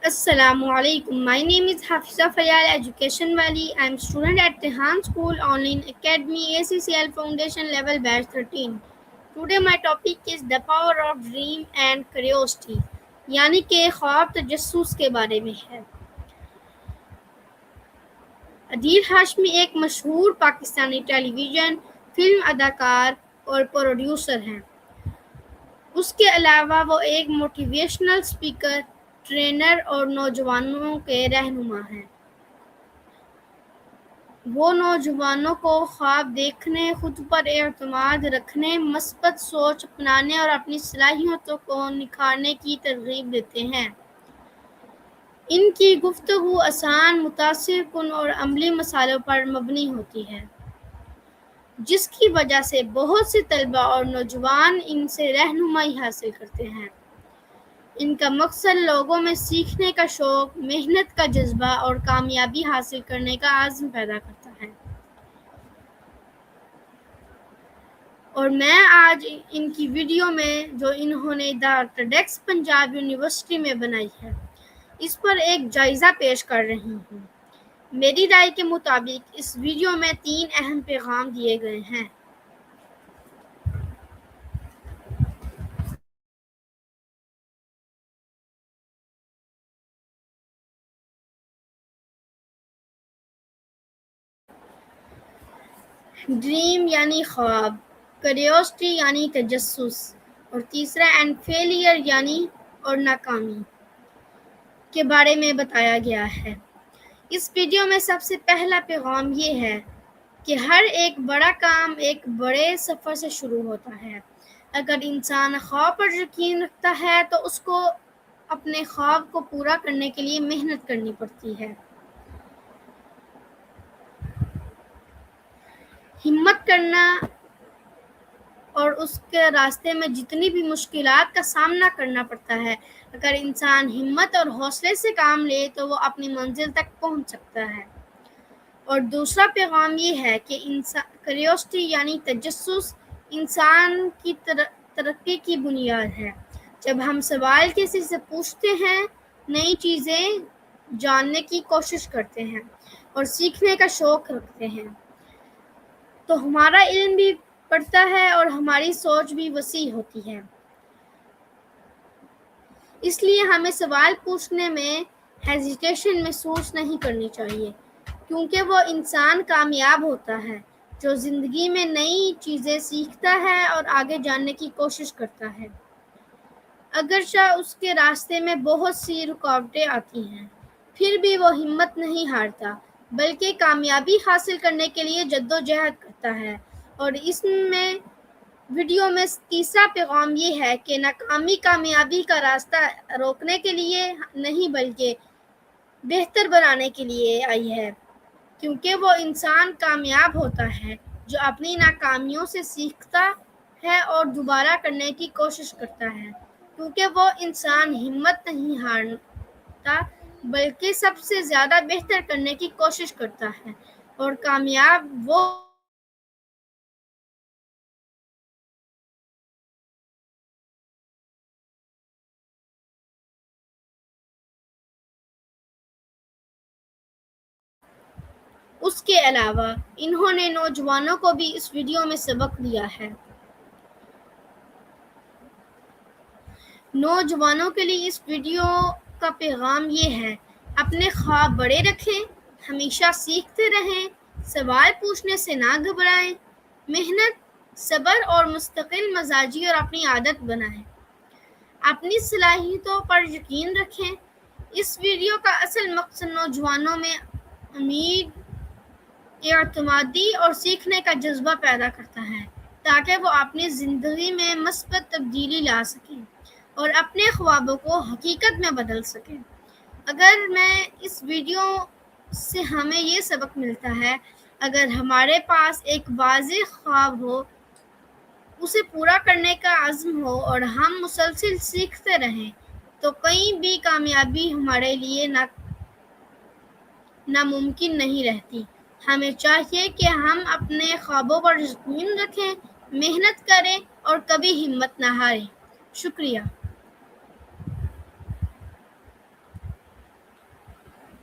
Assalamu alaikum. My name is Hafiza Fayal, Education Wali. I am student at Tehan School Online Academy ACCL Foundation Level Batch 13. Today my topic is the power of dream and curiosity. यानी कि ख्वाब तजस्सुस के बारे में है। अदील हाशमी एक मशहूर Pakistani television film अदाकार और प्रोड्यूसर हैं। उसके अलावा वो एक मोटिवेशनल स्पीकर, ट्रेनर और नौजवानों के रहनुमा हैं। वो नौजवानों को ख्वाब देखने, खुद पर एतमाद रखने, मस्बत सोच अपनाने और अपनी सलाहियतों को निखारने की तरगीब देते हैं। इनकी गुफ्तगू आसान, मुतासिरकुन और अमली मसालों पर मबनी होती है, जिसकी वजह से बहुत से तलबा और नौजवान इनसे रहनुमाई हासिल करते हैं। इनका मकसद लोगों में सीखने का शौक, मेहनत का जज्बा और कामयाबी हासिल करने का आज़्म पैदा करता है। और मैं आज इनकी वीडियो में जो इन्होंने द TEDx पंजाब यूनिवर्सिटी में बनाई है, इस पर एक जायज़ा पेश कर रही हूँ। मेरी राय के मुताबिक इस वीडियो में 3 अहम पैगाम दिए गए हैं। ड्रीम यानी ख्वाब, क्यूरियोसिटी यानी तजस्सुस, और तीसरा एंड फेलियर यानी और नाकामी के बारे में बताया गया है। इस वीडियो में सबसे पहला पैगाम ये है कि हर एक बड़ा काम एक बड़े सफ़र से शुरू होता है। अगर इंसान ख्वाब पर यकीन रखता है तो उसको अपने ख्वाब को पूरा करने के लिए मेहनत करनी पड़ती है। हिम्मत करना और उसके रास्ते में जितनी भी मुश्किलात का सामना करना पड़ता है, अगर इंसान हिम्मत और हौसले से काम ले तो वो अपनी मंजिल तक पहुंच सकता है। और दूसरा पैगाम ये है कि क्यूरियोसिटी यानी तजस्सुस इंसान की तरक्की की बुनियाद है। जब हम सवाल किसी से पूछते हैं, नई चीज़ें जानने की कोशिश करते हैं और सीखने का शौक़ रखते हैं, तो हमारा इल्म भी बढ़ता है और हमारी सोच भी वसी होती है। इसलिए हमें सवाल पूछने में हेजिटेशन महसूस नहीं करनी चाहिए, क्योंकि वो इंसान कामयाब होता है जो ज़िंदगी में नई चीज़ें सीखता है और आगे जानने की कोशिश करता है। अगरचे उसके रास्ते में बहुत सी रुकावटें आती हैं, फिर भी वो हिम्मत नहीं हारता, बल्कि कामयाबी हासिल करने के लिए जद्दोजहद करता है। और इसमें वीडियो में तीसरा पैगाम ये है कि नाकामी कामयाबी का रास्ता रोकने के लिए नहीं, बल्कि बेहतर बनाने के लिए आई है, क्योंकि वो इंसान कामयाब होता है जो अपनी नाकामियों से सीखता है और दोबारा करने की कोशिश करता है, क्योंकि वो इंसान हिम्मत नहीं हारता, बल्कि सबसे ज़्यादा बेहतर करने की कोशिश करता है। और कामयाब वो उसके अलावा इन्होंने नौजवानों को भी इस वीडियो में सबक दिया है। नौजवानों के लिए इस वीडियो का पैगाम ये है, अपने ख्वाब बड़े रखें, हमेशा सीखते रहें, सवाल पूछने से ना घबराएं, मेहनत, सब्र और मुस्तकिल मजाजी और अपनी आदत बनाएं, अपनी सलाहियतों पर यकीन रखें। इस वीडियो का असल मकसद नौजवानों में उम्मीद, एतमादी और सीखने का जज्बा पैदा करता है, ताकि वो अपनी ज़िंदगी में मस्बत तब्दीली ला सकें और अपने ख्वाबों को हकीकत में बदल सकें। अगर मैं इस वीडियो से हमें ये सबक मिलता है, अगर हमारे पास एक वाज़ेह ख्वाब हो, उसे पूरा करने का अज़्म हो और हम मुसलसल सीखते रहें, तो कहीं भी कामयाबी हमारे लिए नामुमकिन नहीं रहती। हमें चाहिए कि हम अपने ख्वाबों पर यकीन रखें, मेहनत करें और कभी हिम्मत ना हारें। शुक्रिया।